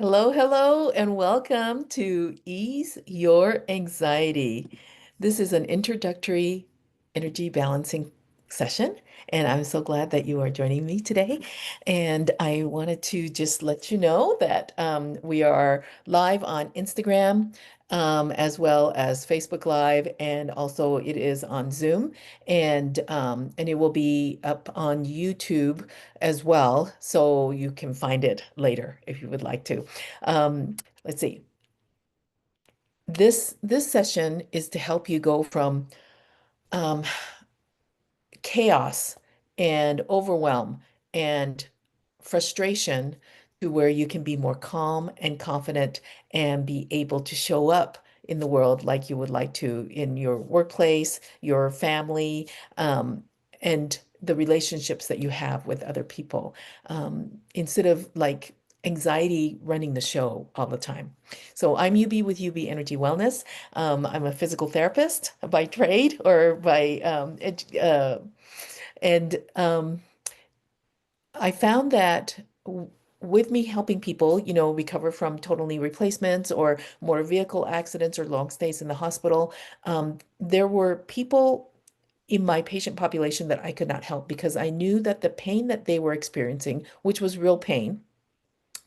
Hello, hello, and welcome to Ease Your Anxiety. This is an introductory energy balancing session, and I'm so glad that you are joining me today. And I wanted to just let you know that we are live on Instagram, as well as Facebook Live, and also it is on Zoom, and it will be up on YouTube as well, so you can find it later if you would like to. Let's see. This session is to help you go from um, chaos and overwhelm and frustration to where you can be more calm and confident and be able to show up in the world like you would like to in your workplace, your family, and the relationships that you have with other people, instead of like anxiety running the show all the time. So I'm UB with UB Energy Wellness. I'm a physical therapist by trade or by and I found that with me helping people, recover from total knee replacements or motor vehicle accidents or long stays in the hospital, there were people in my patient population that I could not help because I knew that the pain that they were experiencing, which was real pain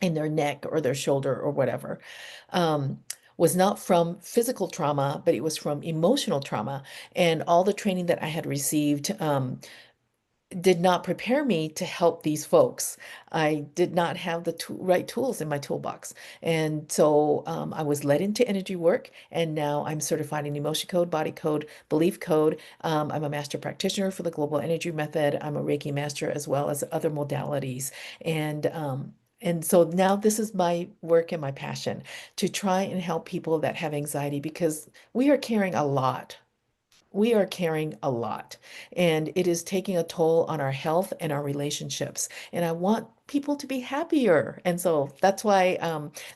in their neck or their shoulder or whatever, um, was not from physical trauma, but it was from emotional trauma. And all the training that I had received, did not prepare me to help these folks. I did not have the right tools in my toolbox. And so I was led into energy work, and now I'm certified in emotion code, body code, belief code. I'm a master practitioner for the global energy method. I'm a Reiki master as well as other modalities. And so now this is my work and my passion to try and help people that have anxiety because we are carrying a lot. We are carrying a lot, and it is taking a toll on our health and our relationships. And I want people to be happier. And so that's why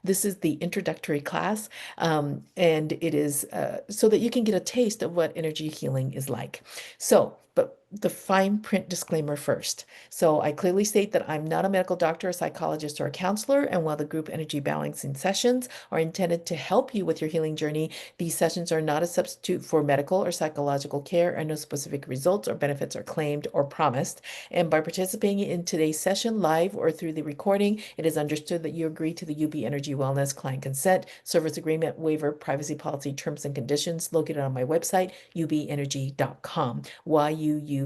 this is the introductory class. And it is so that you can get a taste of what energy healing is like. So, but the fine print disclaimer first. So I clearly state that I'm not a medical doctor, a psychologist, or a counselor. And while the group energy balancing sessions are intended to help you with your healing journey, these sessions are not a substitute for medical or psychological care, and no specific results or benefits are claimed or promised. And by participating in today's session live or through the recording, it is understood that you agree to the UB Energy Wellness Client Consent Service Agreement Waiver Privacy Policy Terms and Conditions located on my website, ubenergy.com, yuubenergy.com.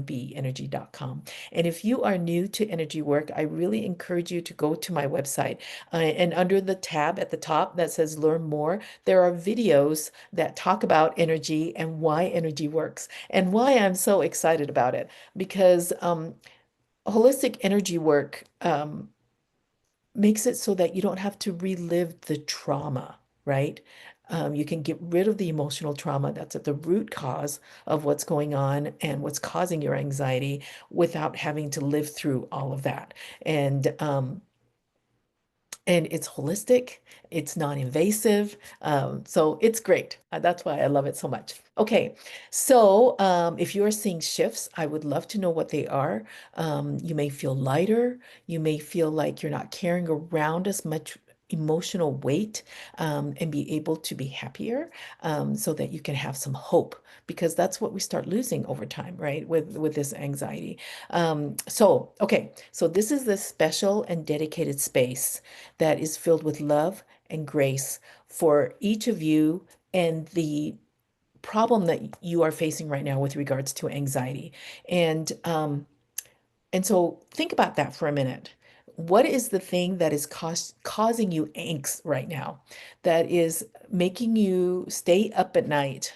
And if you are new to energy work, I really encourage you to go to my website. And under the tab at the top that says Learn More, there are videos that talk about energy and why energy works and why I'm so excited about it. Because holistic energy work makes it so that you don't have to relive the trauma, right? You can get rid of the emotional trauma that's at the root cause of what's going on and what's causing your anxiety without having to live through all of that. And it's holistic, it's non-invasive, so it's great. That's why I love it so much. Okay, so if you are seeing shifts, I would love to know what they are. You may feel lighter, you may feel like you're not carrying around as much emotional weight, and be able to be happier, so that you can have some hope, because that's what we start losing over time, right? With this anxiety. Okay, so this is this special and dedicated space that is filled with love and grace for each of you and the problem that you are facing right now with regards to anxiety. And and so think about that for a minute. What is the thing that is causing you angst right now, that is making you stay up at night?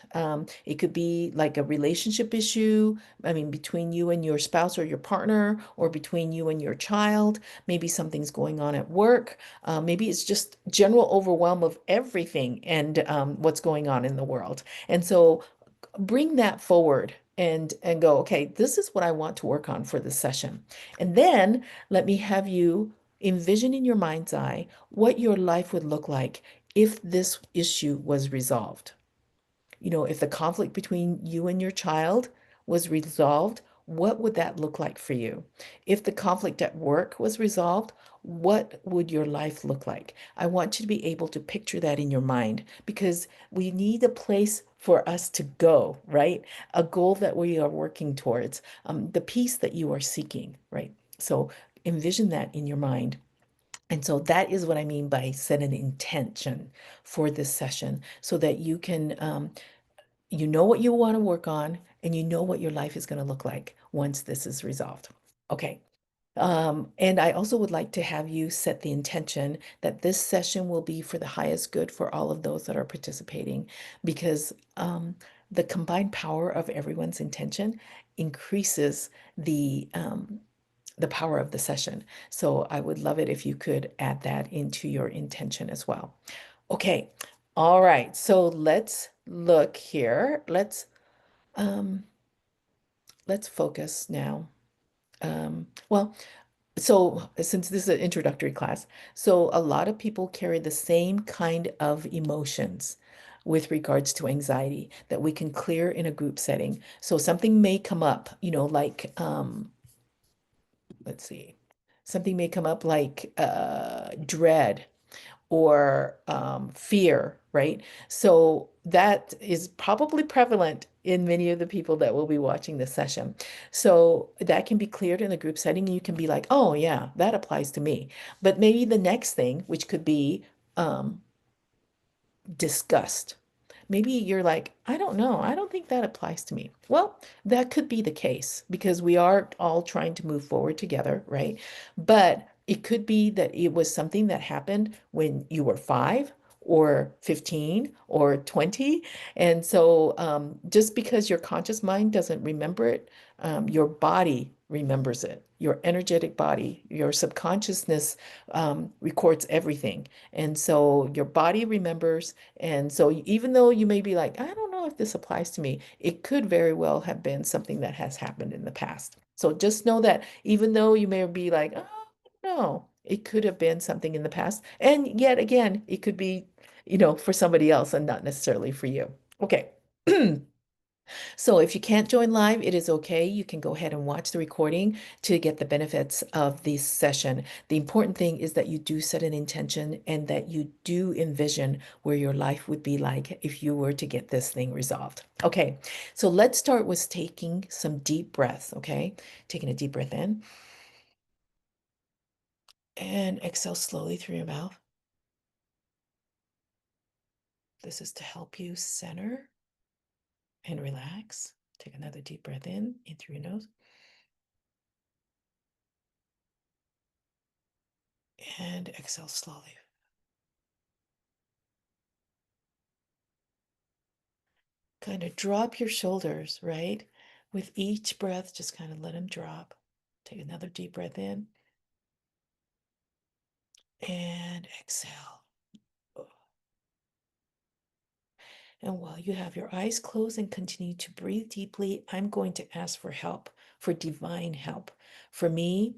It could be like a relationship issue, I mean, between you and your spouse or your partner, or between you and your child. Maybe something's going on at work. Maybe it's just general overwhelm of everything and what's going on in the world. And so bring that forward and go, okay, this is what I want to work on for this session. And then let me have you envision in your mind's eye what your life would look like if this issue was resolved. If the conflict between you and your child was resolved, what would that look like for you? If the conflict at work was resolved, what would your life look like? I want you to be able to picture that in your mind because we need a place for us to go, right? A goal that we are working towards, the peace that you are seeking, right? So envision that in your mind. And so that is what I mean by set an intention for this session so that you can, you know what you want to work on and you know what your life is going to look like once this is resolved. Okay. And I also would like to have you set the intention that this session will be for the highest good for all of those that are participating, because the combined power of everyone's intention increases the power of the session. So I would love it if you could add that into your intention as well. Okay. All right. So let's look here. Um, let's focus now. Well, so since this is an introductory class, so a lot of people carry the same kind of emotions with regards to anxiety that we can clear in a group setting. So something may come up, like let's see, something may come up like dread or fear, right? So that is probably prevalent in many of the people that will be watching this session. So that can be cleared in a group setting. You can be like, oh, yeah, that applies to me. But maybe the next thing, which could be um, disgust. Maybe you're like, I don't know. I don't think that applies to me. Well, that could be the case because we are all trying to move forward together, right? But it could be that it was something that happened when you were 5 or 15 or 20. And so just because your conscious mind doesn't remember it, your body remembers it. Your energetic body, your subconsciousness records everything. And so your body remembers, and so even though you may be like, I don't know if this applies to me, it could very well have been something that has happened in the past. So just know that even though you may be like, oh, no, it could have been something in the past. And yet again, it could be, for somebody else and not necessarily for you. Okay. So if you can't join live, it is okay. You can go ahead and watch the recording to get the benefits of this session. The important thing is that you do set an intention and that you do envision where your life would be like if you were to get this thing resolved. Okay, so let's start with taking some deep breaths, okay? Taking a deep breath in and exhale slowly through your mouth. This is to help you center and relax. Take another deep breath in through your nose. And exhale slowly. Kind of drop your shoulders, right? With each breath, just kind of let them drop. Take another deep breath in and exhale. And while you have your eyes closed and continue to breathe deeply, I'm going to ask for help, for divine help. For me,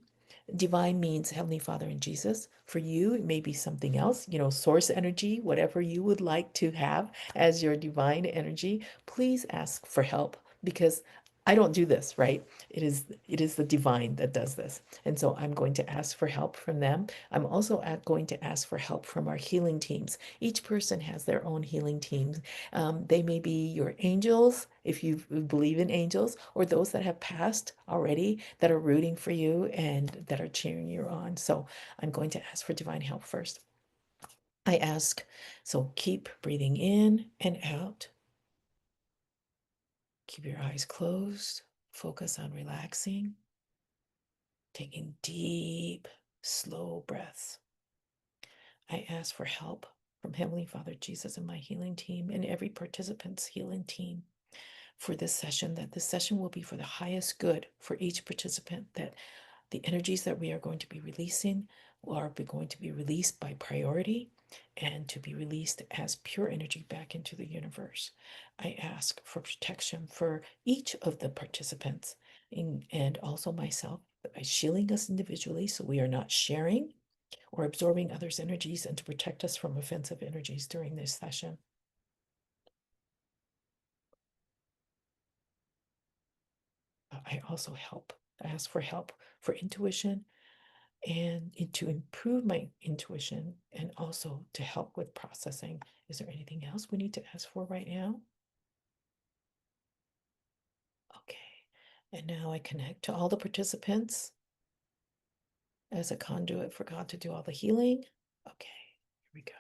divine means Heavenly Father and Jesus. For you, it may be something else, source energy, whatever you would like to have as your divine energy. Please ask for help because I don't do this, right? It is the divine that does this. And so I'm going to ask for help from them. I'm also going to ask for help from our healing teams. Each person has their own healing teams. They may be your angels, if you believe in angels, or those that have passed already that are rooting for you and that are cheering you on. So I'm going to ask for divine help first. I ask, so keep breathing in and out. Keep your eyes closed. Focus on relaxing, taking deep, slow breaths. I ask for help from Heavenly Father, Jesus, and my healing team, and every participant's healing team for this session, that this session will be for the highest good for each participant, that the energies that we are going to be releasing are going to be released by priority and to be released as pure energy back into the universe. I ask for protection for each of the participants and also myself by shielding us individually so we are not sharing or absorbing others' energies, and to protect us from offensive energies during this session. I also ask for help for intuition and to improve my intuition and also to help with processing. Is there anything else we need to ask for right now? Okay. And now I connect to all the participants as a conduit for God to do all the healing. Okay, here we go.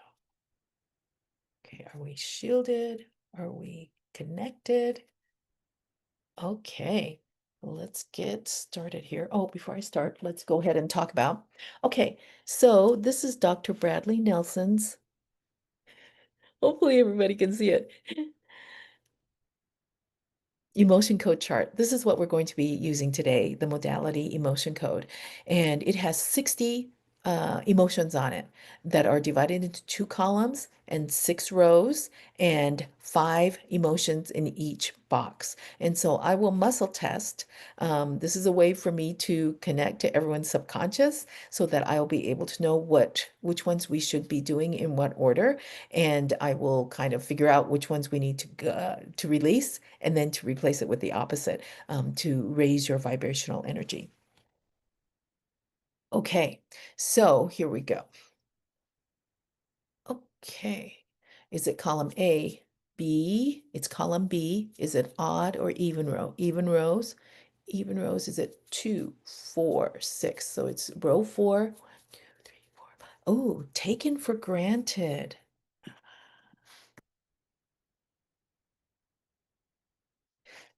Okay, are we shielded? Are we connected? Okay, let's get started here. Oh, before I start, let's go ahead and talk about. Okay, so this is Dr. Bradley Nelson's. Hopefully everybody can see it. Emotion code chart. This is what we're going to be using today, the modality emotion code. And it has 60 emotions on it that are divided into 2 columns and 6 rows and 5 emotions in each box. And so I will muscle test. This is a way for me to connect to everyone's subconscious so that I'll be able to know which ones we should be doing in what order. And I will kind of figure out which ones we need to release and then to replace it with the opposite to raise your vibrational energy. Okay, so here we go. Okay, is it column A, B? It's column B. Is it odd or even row? Even rows. Even rows, is it 2, 4, 6? So it's row 4, 1, 2, 3, 4, 5. Oh, taken for granted.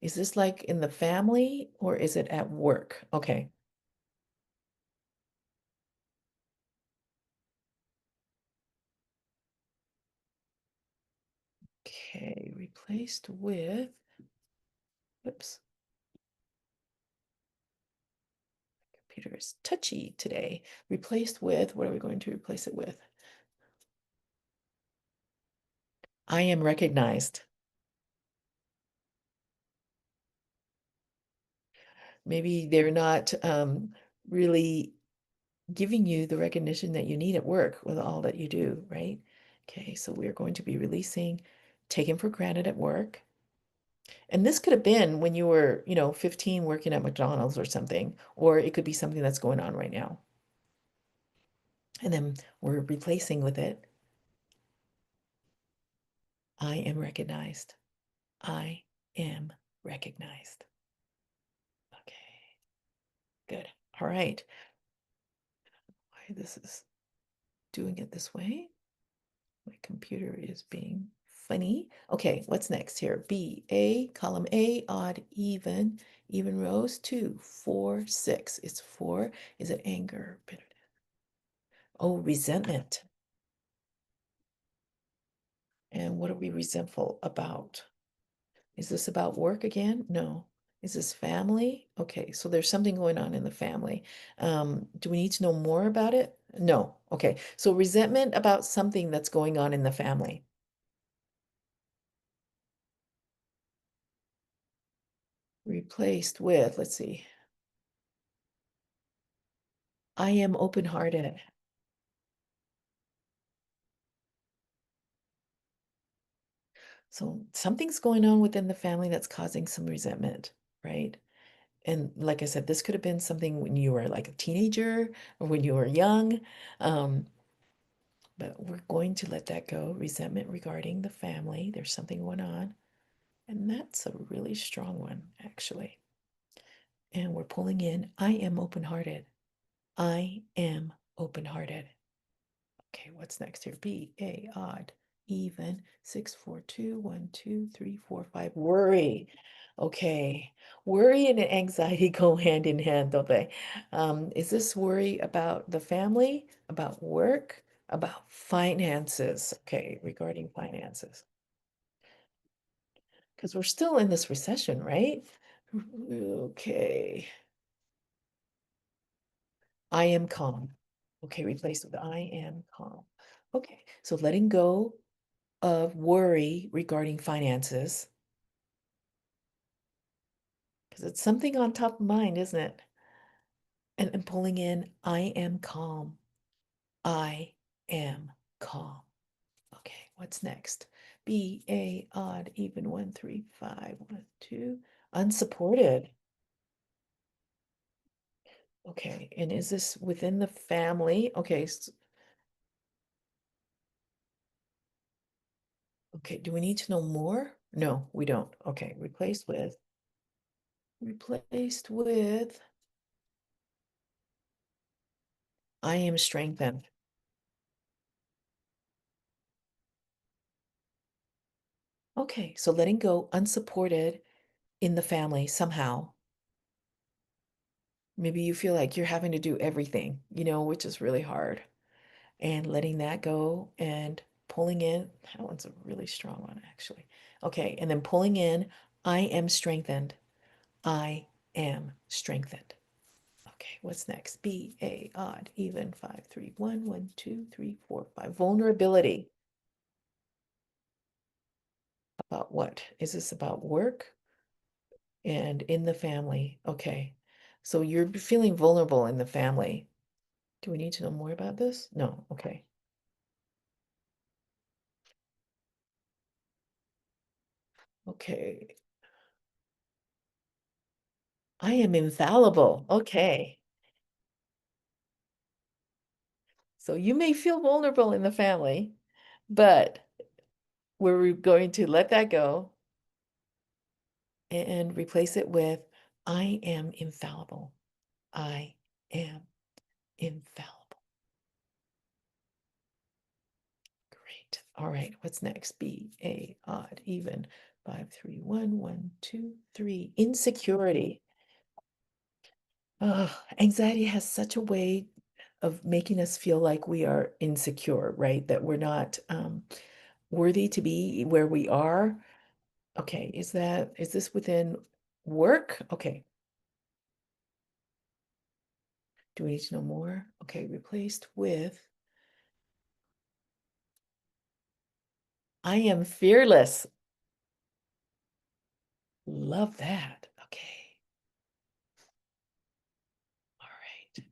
Is this like in the family or is it at work? Okay. Okay, replaced with, whoops, computer is touchy today. Replaced with, what are we going to replace it with? I am recognized. Maybe they're not really giving you the recognition that you need at work with all that you do, right? Okay, so we're going to be releasing taken for granted at work. And this could have been when you were, 15 working at McDonald's or something, or it could be something that's going on right now. And then we're replacing with it. I am recognized. I am recognized. Okay, good. All right. Why this is doing it this way? My computer is being funny. Okay, what's next here? B, A, column A, odd, even rows, 2, 4, 6. It's 4. Is it anger, bitterness? Oh, resentment. And what are we resentful about? Is this about work again? No. Is this family? Okay, so there's something going on in the family. Do we need to know more about it? No. Okay, so resentment about something that's going on in the family. Replaced with, let's see, I am open-hearted. So something's going on within the family that's causing some resentment, right? And like I said, this could have been something when you were like a teenager or when you were young. Um, but we're going to let that go. Resentment regarding the family. There's something going on. And that's a really strong one, actually. And we're pulling in, I am open-hearted. I am open-hearted. Okay, what's next here? B, A, odd, even, 6, 4, 2, 1, 2, 3, 4, 5. Worry. Okay, worry and anxiety go hand in hand, don't they? Is this worry about the family, about work, about finances? Okay, regarding finances. Because we're still in this recession, right? Okay, I am calm. Okay, replace with I am calm. Okay, so letting go of worry regarding finances, because it's something on top of mind, isn't it? And pulling in, I am calm. I am calm. Okay, what's next? B, A, odd, even, 1, 3, 5, 1, 2. Unsupported. Okay, and is this within the family? Okay, okay, do we need to know more? No, we don't. Okay, replaced with, I am strengthened. Okay, so letting go unsupported in the family somehow. Maybe you feel like you're having to do everything, which is really hard. And letting that go and pulling in, that one's a really strong one, actually. Okay, and then pulling in, I am strengthened. I am strengthened. Okay, what's next? B, A, odd, even, 5, 3, 1, 1, 2, 3, 4, 5. Vulnerability. About what? Is this about work and in the family? Okay, so you're feeling vulnerable in the family. Do we need to know more about this? No, okay. Okay, I am infallible. Okay. So you may feel vulnerable in the family, but we're going to let that go and replace it with, I am infallible. I am infallible. Great. All right. What's next? B, A, odd, even. 5, 3, 1, 1, 2, 3. Insecurity. Anxiety has such a way of making us feel like we are insecure, right? That we're not worthy to be where we are. Okay, is this within work? Okay, do we need to know more? Okay, replaced with, I am fearless. Love that. Okay, all right.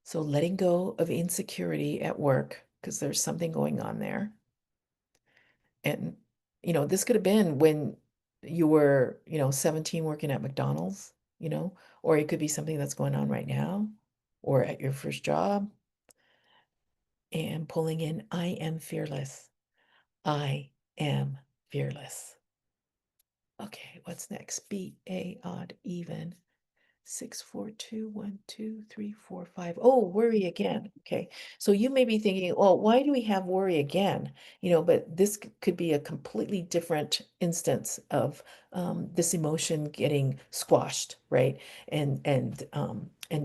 So letting go of insecurity at work because there's something going on there. And, this could have been when you were, 17 working at McDonald's, or it could be something that's going on right now or at your first job. And pulling in, I am fearless. I am fearless. Okay, what's next? B, A, odd, even. 6, 4, 2, 1, 2, 3, 4, 5. Oh, worry again. Okay. So you may be thinking, well, why do we have worry again? But this could be a completely different instance of this emotion getting squashed, right? And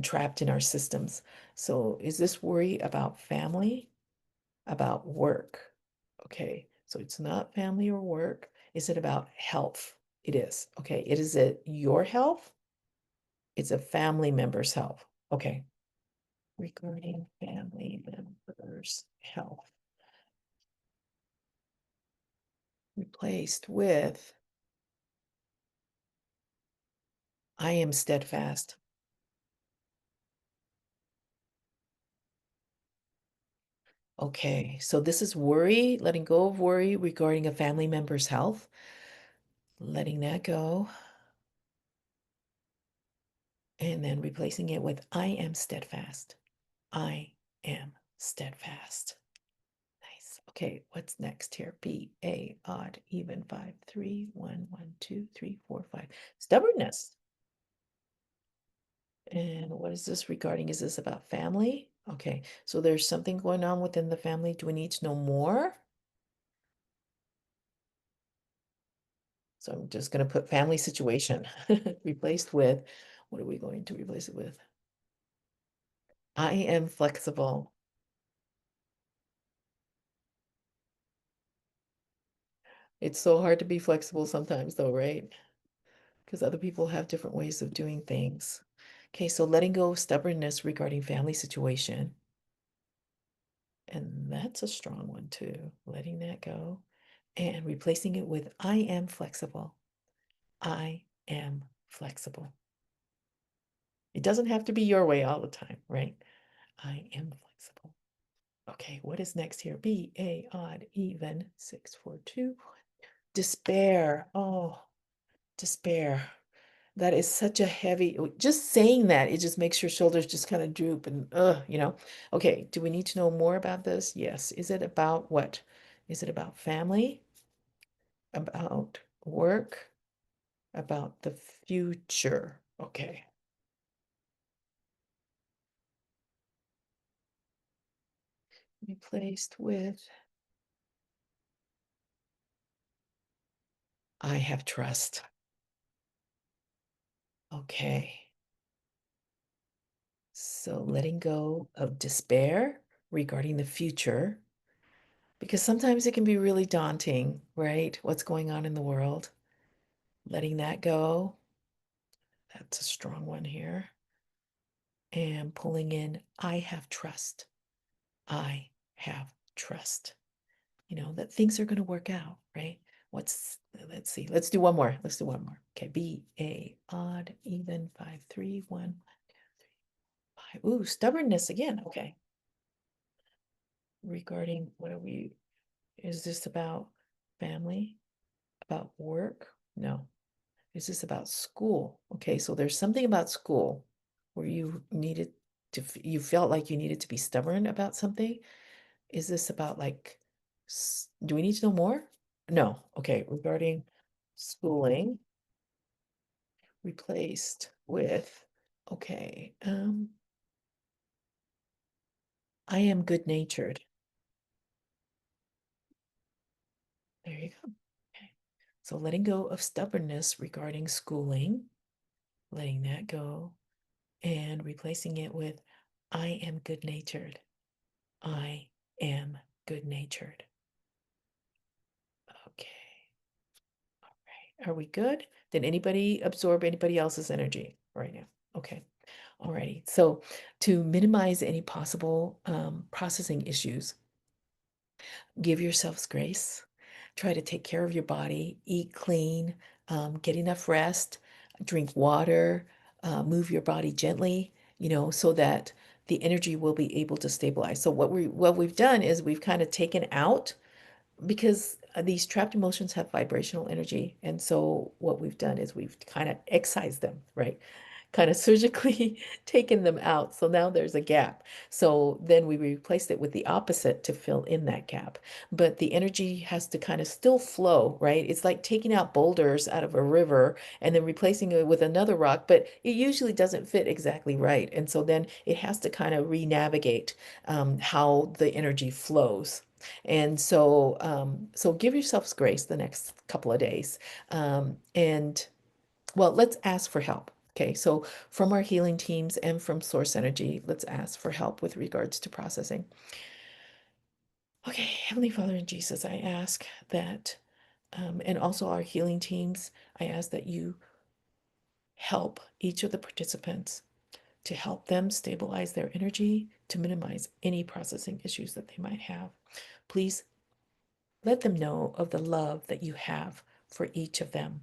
trapped in our systems. So is this worry about family, about work? Okay. So it's not family or work. Is it about health? It is. Okay. Is it your health? It's a family member's health. Okay. Regarding family members' health. Replaced with, I am steadfast. Okay, so this is worry, letting go of worry regarding a family member's health. Letting that go. And then replacing it with, I am steadfast. I am steadfast. Nice. Okay, what's next here? B, A, odd, even, 5, 3, 1, 1, 2, 3, 4, 5. Stubbornness. And what is this regarding? Is this about family? Okay, so there's something going on within the family. Do we need to know more? So I'm just going to put family situation replaced with, what are we going to replace it with? I am flexible. It's so hard to be flexible sometimes though, right? Because other people have different ways of doing things. Okay, so letting go of stubbornness regarding family situation. And that's a strong one too, letting that go and replacing it with I am flexible. I am flexible. It doesn't have to be your way all the time, right? I am flexible. Okay, what is next here? B, A, odd, even, 6, 4, 2. Despair. Oh, despair. That is such a heavy, just saying that, it just makes your shoulders just kind of droop and, you know. Okay, do we need to know more about this? Yes. Is it about what? Is it about family? About work? About the future? Okay. Replaced with, I have trust. Okay. So letting go of despair regarding the future, because sometimes it can be really daunting, right? What's going on in the world. Letting that go. That's a strong one here. And pulling in, I have trust. I have trust. You know, that things are going to work out, right? Let's see, let's do one more. Let's do one more. Okay, odd, even, 5, 3, 1, 5. Ooh, stubbornness again. Okay. Regarding what are we, is this about family? About work? No. Is this about school? Okay, so there's something about school where you needed to, you felt like you needed to be stubborn about something. Is this about like, do we need to know more? No. Okay, regarding schooling, replaced with, okay, I am good-natured. There you go. Okay. So letting go of stubbornness regarding schooling, letting that go, and replacing it with, I am good-natured. I am good-natured. Okay. All right. Are we good? Did anybody absorb anybody else's energy right now? Okay. All righty. So to minimize any possible processing issues, give yourselves grace. Try to take care of your body, eat clean, get enough rest, drink water, move your body gently, you know, so that the energy will be able to stabilize. So what we've done is we've kind of taken out, because these trapped emotions have vibrational energy. And so what we've done is we've kind of excised them, right? Kind of surgically taken them out. So now there's a gap. So then we replaced it with the opposite to fill in that gap. But the energy has to kind of still flow, right? It's like taking out boulders out of a river and then replacing it with another rock, but it usually doesn't fit exactly right. And so then it has to kind of re-navigate how the energy flows. And so, so give yourselves grace the next couple of days. And well, let's ask for help. Okay, so from our healing teams and from Source Energy, let's ask for help with regards to processing. Okay, Heavenly Father in Jesus, I ask that, and also our healing teams, I ask that you help each of the participants to help them stabilize their energy, to minimize any processing issues that they might have. Please let them know of the love that you have for each of them,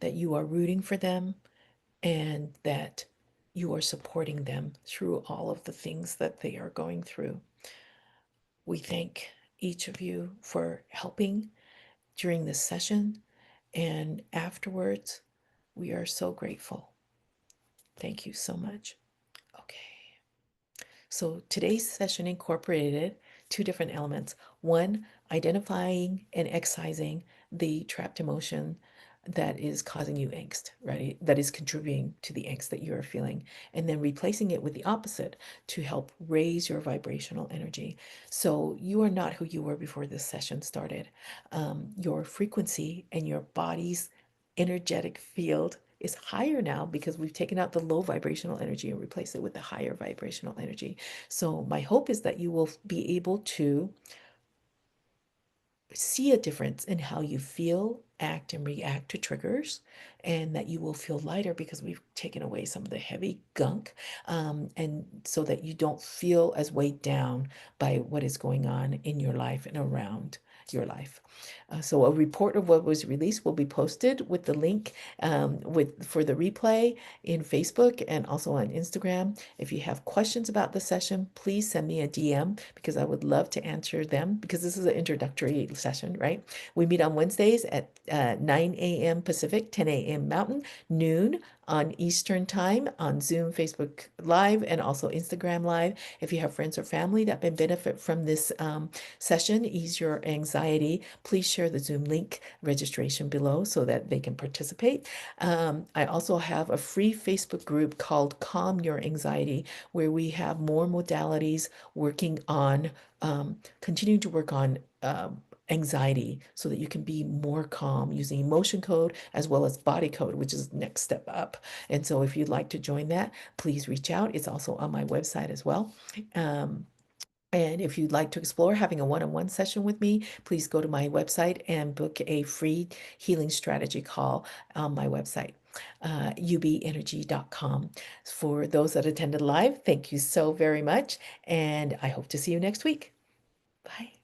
that you are rooting for them, and that you are supporting them through all of the things that they are going through. We thank each of you for helping during this session, and afterwards, we are so grateful. Thank you so much. Okay. So today's session incorporated two different elements. One, identifying and excising the trapped emotion that is causing you angst, right? That is contributing to the angst that you are feeling. And then replacing it with the opposite to help raise your vibrational energy. So you are not who you were before this session started. Your frequency and your body's energetic field is higher now because we've taken out the low vibrational energy and replaced it with the higher vibrational energy. So my hope is that you will be able to see a difference in how you feel, act, and react to triggers, and that you will feel lighter because we've taken away some of the heavy gunk, and so that you don't feel as weighed down by what is going on in your life and around your life. So a report of what was released will be posted with the link for the replay in Facebook and also on Instagram. If you have questions about the session, please send me a DM because I would love to answer them because this is an introductory session, right? We meet on Wednesdays at 9 a.m. Pacific, 10 a.m. Mountain, noon on Eastern Time on Zoom, Facebook Live, and also Instagram Live. If you have friends or family that may benefit from this session, Ease Your Anxiety, please share the Zoom link registration below so that they can participate. I also have a free Facebook group called Calm Your Anxiety, where we have more modalities working on, continuing to work on anxiety so that you can be more calm using emotion code as well as body code, which is next step up. And so if you'd like to join that, please reach out. It's also on my website as well. And if you'd like to explore having a one-on-one session with me, please go to my website and book a free healing strategy call on my website, ubenergy.com. For those that attended live, thank you so very much. And I hope to see you next week. Bye.